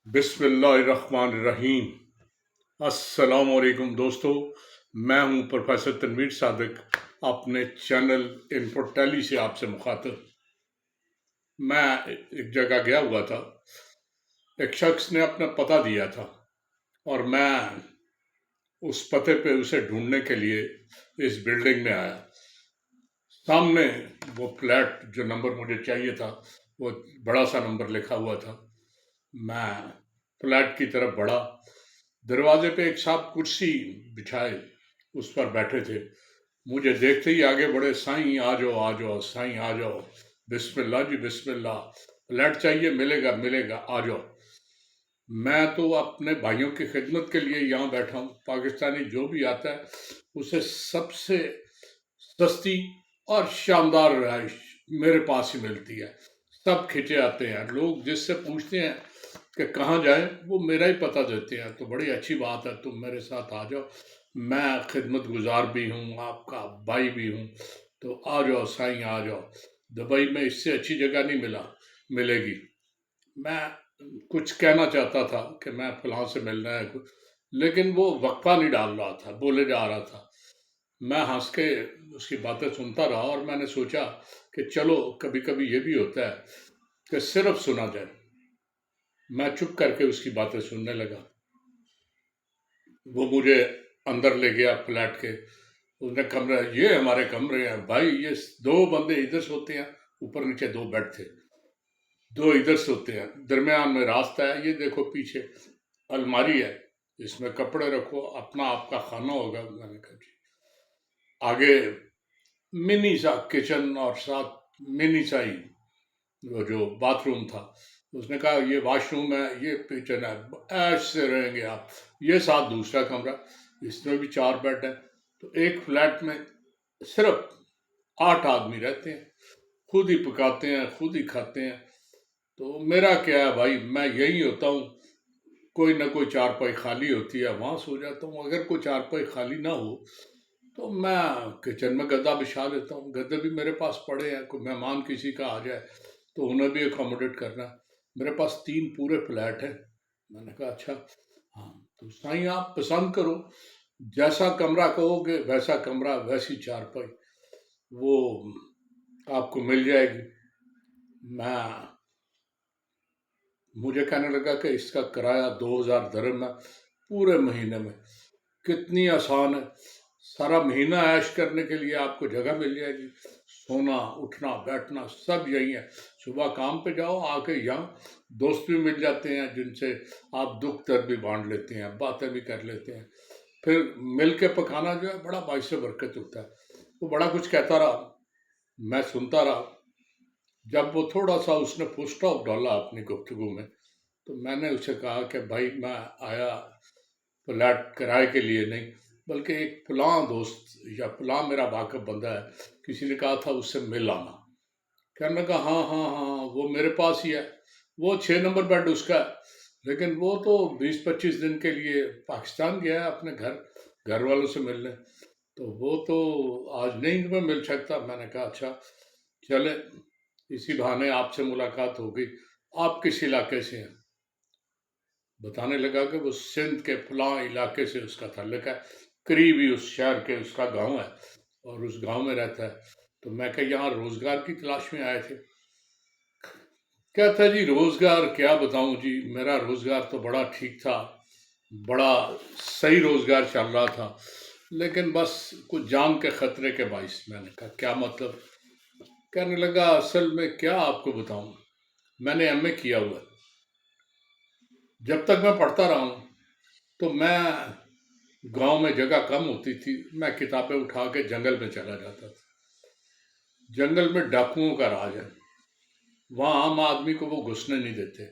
बिस्मिल्लाहिर्रहमानिर्रहीम। अस्सलाम वालेकुम दोस्तों, मैं हूं प्रोफेसर तनवीर सादिक, अपने चैनल इन्फोटेली से आपसे मुखातिब। मैं एक जगह गया हुआ था, एक शख्स ने अपना पता दिया था और मैं उस पते पे उसे ढूंढने के लिए इस बिल्डिंग में आया। सामने वो फ्लैट जो नंबर मुझे चाहिए था, वो बड़ा सा नंबर लिखा हुआ था। मैं फ्लैट की तरफ बढ़ा। दरवाजे पे एक साहब कुर्सी बिछाए उस पर बैठे थे। मुझे देखते ही आगे बढ़े, साईं आ जाओ आ जाओ, साईं आ जाओ, बिस्मिल्लाह जी बिस्मिल्लाह, फ्लैट चाहिए, मिलेगा मिलेगा, आ जाओ। मैं तो अपने भाइयों की खिदमत के लिए यहाँ बैठा हूँ। पाकिस्तानी जो भी आता है उसे सबसे सस्ती और शानदार रहाइश मेरे पास ही मिलती है। सब खिंचे आते हैं, लोग जिससे पूछते हैं कि कहाँ जाए, वो मेरा ही पता देते हैं। तो बड़ी अच्छी बात है, तुम मेरे साथ आ जाओ, मैं खिदमत गुजार भी हूँ, आपका भाई भी हूँ, तो आ जाओ साईं आ जाओ। दुबई में इससे अच्छी जगह नहीं मिलेगी। मैं कुछ कहना चाहता था कि मैं फलां से मिलना है कुछ, लेकिन वो वक्फा नहीं डाल रहा था, बोले जा रहा था। मैं हंस के उसकी बातें सुनता रहा और मैंने सोचा कि चलो कभी कभी ये भी होता है कि सिर्फ सुना जाए। मैं चुप करके उसकी बातें सुनने लगा। वो मुझे अंदर ले गया फ्लैट के। उसने कमरा, ये हमारे कमरे हैं भाई, ये दो बंदे इधर सोते हैं, ऊपर नीचे दो बेड थे, दो इधर सोते हैं, दरमियान में रास्ता है, ये देखो पीछे अलमारी है, इसमें कपड़े रखो, अपना आपका खाना होगा। मैंने कहा जी। आगे मिनी सा किचन और साथ मिनी सा ही वो जो बाथरूम था। उसने कहा ये वॉशरूम है, ये किचन है, ऐश से रहेंगे आप। ये साथ दूसरा कमरा, इसमें भी 4 बेड है। तो एक फ्लैट में सिर्फ 8 आदमी रहते हैं, खुद ही पकाते हैं, खुद ही खाते हैं। तो मेरा क्या है भाई, मैं यही होता हूँ, कोई ना कोई चारपाई खाली होती है, वहां सो जाता हूँ। अगर कोई चारपाई खाली ना हो तो मैं किचन में गद्दा बिछा लेता हूँ। गद्दे भी मेरे पास पड़े हैं, कोई मेहमान किसी का आ जाए तो उन्हें भी अकोमोडेट करना है। मेरे पास 3 पूरे फ्लैट हैं। मैंने कहा अच्छा, हाँ तो साईं आप पसंद करो, जैसा कमरा कहोगे वैसा कमरा, वैसी चारपाई वो आपको मिल जाएगी। मैं मुझे कहने लगा कि इसका किराया 2000 दिरहम है पूरे महीने में। कितनी आसान है, सारा महीना ऐश करने के लिए आपको जगह मिल जाएगी। सोना उठना बैठना सब यही है। सुबह काम पे जाओ, आके यहाँ दोस्त भी मिल जाते हैं जिनसे आप दुख दर्द भी बांट लेते हैं, बातें भी कर लेते हैं। फिर मिल के पकाना जो है बड़ा बाइस बरकत होता है। वो बड़ा कुछ कहता रहा, मैं सुनता रहा। जब वो थोड़ा सा उसने फुल स्टॉप डाला अपनी गुफ्तगू में, तो मैंने उसे कहा कि भाई मैं आया फ्लैट किराए के लिए नहीं, बल्कि एक फलां दोस्त या फलां मेरा वाकफ बंदा है, किसी ने कहा था उससे मिल आना। कहने लगा हाँ हाँ हाँ, वो मेरे पास ही है, वो 6 नंबर बेड उसका है, लेकिन वो तो 20-25 दिन के लिए पाकिस्तान गया है अपने घर वालों से मिलने, तो वो तो आज नहीं मैं मिल सकता। मैंने कहा अच्छा चले, इसी बहाने आपसे मुलाकात हो गई। आप किस इलाके से हैं? बताने लगा कि वो सिंध के फलां इलाके से उसका ताल्लुक है, करीब ही उस शहर के उसका गांव है और उस गांव में रहता है। तो मैं कहा यहाँ रोजगार की तलाश में आए थे? कहता जी रोजगार क्या बताऊं जी, मेरा रोजगार तो बड़ा ठीक था, बड़ा सही रोजगार चल रहा था, लेकिन बस कुछ जान के खतरे के बाइस। मैंने कहा क्या मतलब? कहने लगा असल में क्या आपको बताऊं, मैंने एमए किया हुआ है। जब तक मैं पढ़ता रहा हूं तो मैं, गांव में जगह कम होती थी, मैं किताबें उठा के जंगल में चला जाता था। जंगल में डाकुओं का राज है, वहाँ आम आदमी को वो घुसने नहीं देते।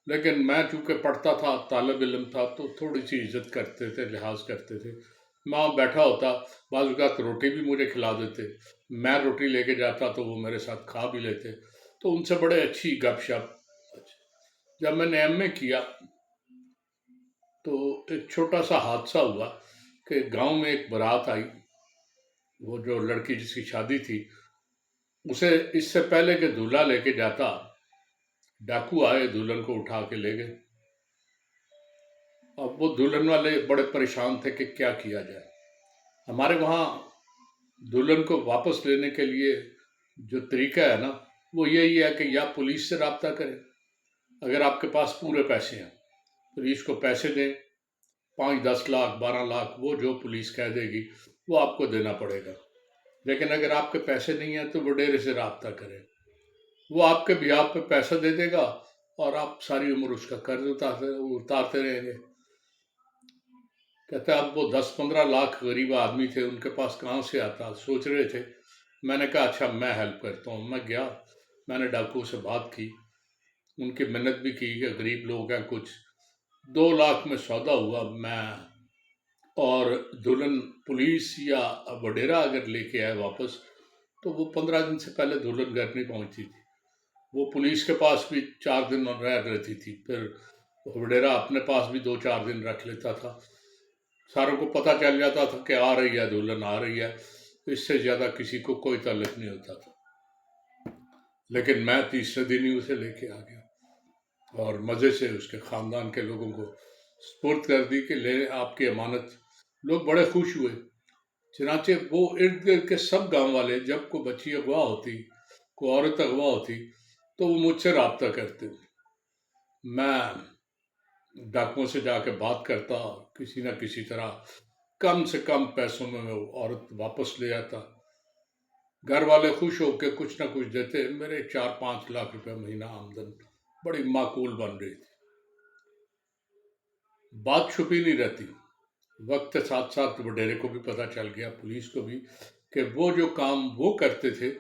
लेकिन मैं चूंकि पढ़ता था, तालब इल्म था, तो थोड़ी सी इज्जत करते थे, लिहाज करते थे। मैं वहाँ बैठा होता, बाज़ औक़ात रोटी भी मुझे खिला देते, मैं रोटी लेके जाता तो वो मेरे साथ खा भी लेते, तो उनसे बड़े अच्छी गपशप। जब मैंने एमए किया तो एक छोटा सा हादसा हुआ कि गांव में एक बारात आई। वो जो लड़की जिसकी शादी थी, उसे इससे पहले कि दूल्हा लेके जाता, डाकू आए, दुल्हन को उठा के ले गए। अब वो दुल्हन वाले बड़े परेशान थे कि क्या किया जाए। हमारे वहाँ दुल्हन को वापस लेने के लिए जो तरीका है ना, वो यही है कि या पुलिस से रब्ता करें, अगर आपके पास पूरे पैसे हैं, पुलिस को पैसे दें, 5-10 लाख 12 लाख, वो जो पुलिस कह देगी वो आपको देना पड़ेगा। लेकिन अगर आपके पैसे नहीं हैं तो वडेरे से रब्ता करें, वो आपके बिहाफ पे पैसा दे देगा और आप सारी उम्र उसका कर्ज उतारते रहेंगे। कहता है अब वो 10-15 लाख गरीब आदमी थे, उनके पास कहाँ से आता, सोच रहे थे। मैंने कहा अच्छा मैं हेल्प करता हूँ। मैं गया, मैंने डाकुओं से बात की, उनकी मिन्नत भी की कि गरीब लोग हैं, कुछ 2 लाख में सौदा हुआ। मैं और दुल्हन पुलिस या वडेरा अगर लेके आए वापस, तो वो 15 दिन से पहले दुल्हन घर नहीं पहुंची थी। वो पुलिस के पास भी 4 दिन रह रहती थी, फिर वडेरा अपने पास भी 2-4 दिन रख लेता था। सारों को पता चल जाता था कि आ रही है दुल्हन, आ रही है, इससे ज़्यादा किसी को कोई ताल्लुक नहीं होता था। लेकिन मैं तीसरे दिन ही उसे लेके आ गया और मज़े से उसके ख़ानदान के लोगों को स्पुर्द कर दी कि ले आपकी अमानत। लोग बड़े खुश हुए। चनाचे वो इर्द गिर्द के सब गांव वाले, जब कोई बच्ची अगवा होती, कोई औरत अगवा होती, तो वो मुझसे रब्ता करते। मैं डाकुओं से जाके बात करता, किसी न किसी तरह कम से कम पैसों में वो औरत वापस ले आता। घर वाले खुश होकर कुछ ना कुछ देते। मेरे 4-5 लाख रुपए महीना आमदन बड़ी माकूल बन रही थी। बात छुपी नहीं रहती। वक्त के साथ साथ वडेरे को भी पता चल गया, पुलिस को भी, कि वो जो काम वो करते थे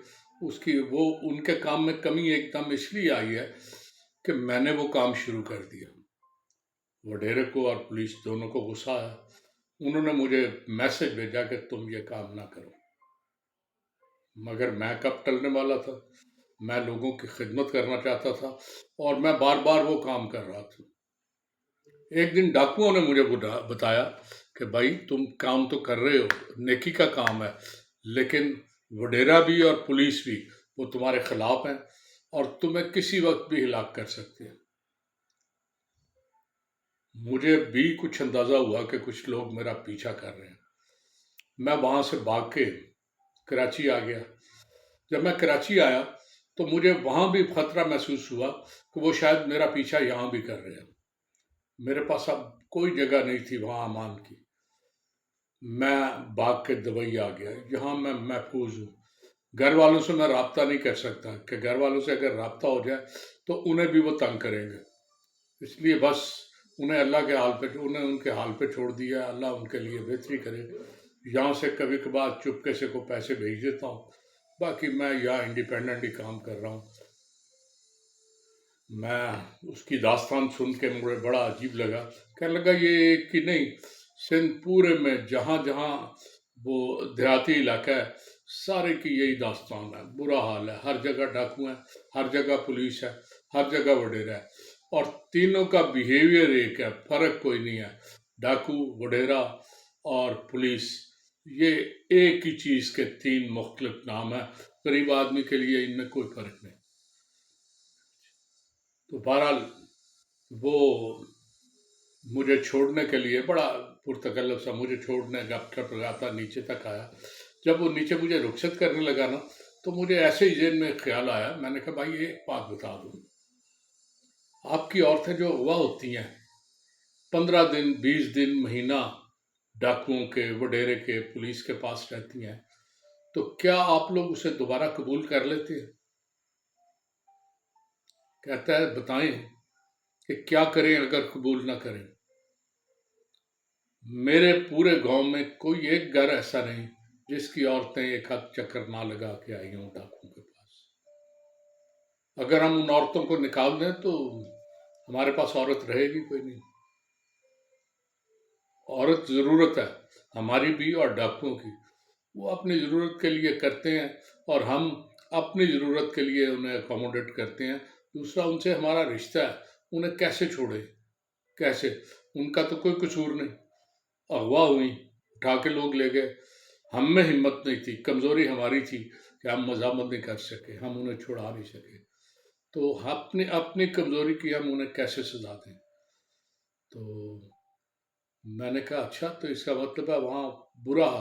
उसकी वो उनके काम में कमी एकदम इसलिए आई है कि मैंने वो काम शुरू कर दिया। वडेरे को और पुलिस दोनों को गुस्सा आया। उन्होंने मुझे मैसेज भेजा कि तुम ये काम ना करो, मगर मैं कब टलने वाला था। मैं लोगों की खिदमत करना चाहता था और मैं बार बार वो काम कर रहा था। एक दिन डाकुओं ने मुझे बताया कि भाई तुम काम तो कर रहे हो, नेकी का काम है, लेकिन वडेरा भी और पुलिस भी वो तुम्हारे खिलाफ हैं और तुम्हें किसी वक्त भी हिलाक कर सकते हैं। मुझे भी कुछ अंदाजा हुआ कि कुछ लोग मेरा पीछा कर रहे हैं। मैं वहां से भाग के कराची आ गया। जब मैं कराची आया तो मुझे वहां भी खतरा महसूस हुआ कि वो शायद मेरा पीछा यहाँ भी कर रहे हैं। मेरे पास अब कोई जगह नहीं थी वहां अमान की। मैं भाग के दुबई आ गया, यहाँ मैं महफूज हूँ। घर वालों से मैं राब्ता नहीं कर सकता कि घर वालों से अगर राब्ता हो जाए तो उन्हें भी वो तंग करेंगे, इसलिए बस उन्हें अल्लाह के हाल पे, उन्हें उनके हाल पे छोड़ दिया। अल्लाह उनके लिए बेहतरी करे। यहाँ से कभी कभार चुपके से को पैसे भेज देता हूँ, बाकी मैं यहाँ इंडिपेंडेंट ही काम कर रहा हूँ। मैं उसकी दास्तान सुन के मुझे बड़ा अजीब लगा। कहने लगा ये एक ही नहीं, सिंध पूरे में जहाँ जहाँ वो देहाती इलाका है, सारे की यही दास्तान है। बुरा हाल है, हर जगह डाकू हैं, हर जगह पुलिस है, हर जगह वडेरा है, और तीनों का बिहेवियर एक है, फर्क कोई नहीं है। डाकू, वडेरा और पुलिस, ये एक ही चीज़ के 3 मुख्तलिफ नाम है। गरीब आदमी के लिए इनमें कोई फर्क नहीं। तो बहरहाल वो मुझे छोड़ने के लिए बड़ा पुरतकल्लफ सा मुझे छोड़ने गपशप लगाता नीचे तक आया। जब वो नीचे मुझे रुखसत करने लगा ना, तो मुझे ऐसे ही जेन में ख्याल आया। मैंने कहा भाई एक बात बता दूं, आपकी औरतें जो हुआ होती हैं 15 दिन 20 दिन महीना डाकुओं के, वडेरे के, पुलिस के पास रहती हैं, तो क्या आप लोग उसे दोबारा कबूल कर लेते हैं? कहता है बताएं कि क्या करें अगर कबूल ना करें। मेरे पूरे गांव में कोई एक घर ऐसा नहीं जिसकी औरतें एक हाथ चक्कर ना लगा के आई हों डाकुओं के पास। अगर हम उन औरतों को निकाल दें तो हमारे पास औरत रहेगी कोई नहीं। औरत ज़रूरत है हमारी भी और डाकुओं की। वो अपनी ज़रूरत के लिए करते हैं और हम अपनी ज़रूरत के लिए उन्हें अकोमोडेट करते हैं। दूसरा, उनसे हमारा रिश्ता है, उन्हें कैसे छोड़े, कैसे? उनका तो कोई कसूर नहीं। अगवा हुई, उठा के लोग ले गए। हम में हिम्मत नहीं थी, कमज़ोरी हमारी थी कि हम मज़ामत नहीं कर सके, हम उन्हें छुड़ा नहीं सके। तो अपनी अपनी कमज़ोरी की हम उन्हें कैसे सजा दें? तो میں نے کہا اچھا تو اس کا مطلب ہے وہاں برا؟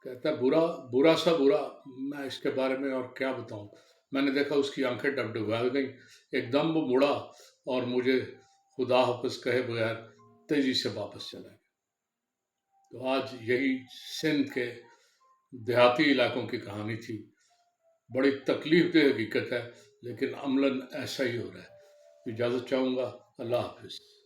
کہتا ہے برا؟ برا سا برا؟ میں اس کے بارے میں اور کیا بتاؤں؟ میں نے دیکھا اس کی آنکھیں ڈگڈگا گئیں، ایک دم وہ مڑا اور مجھے خدا حافظ کہے بغیر تیزی سے واپس چلا گیا۔ تو آج یہی سندھ کے دیہاتی علاقوں کی کہانی تھی، بڑی تکلیف دہ حقیقت ہے لیکن عملاً ایسا ہی ہو رہا ہے۔ اجازت چاہوں گا، اللہ حافظ۔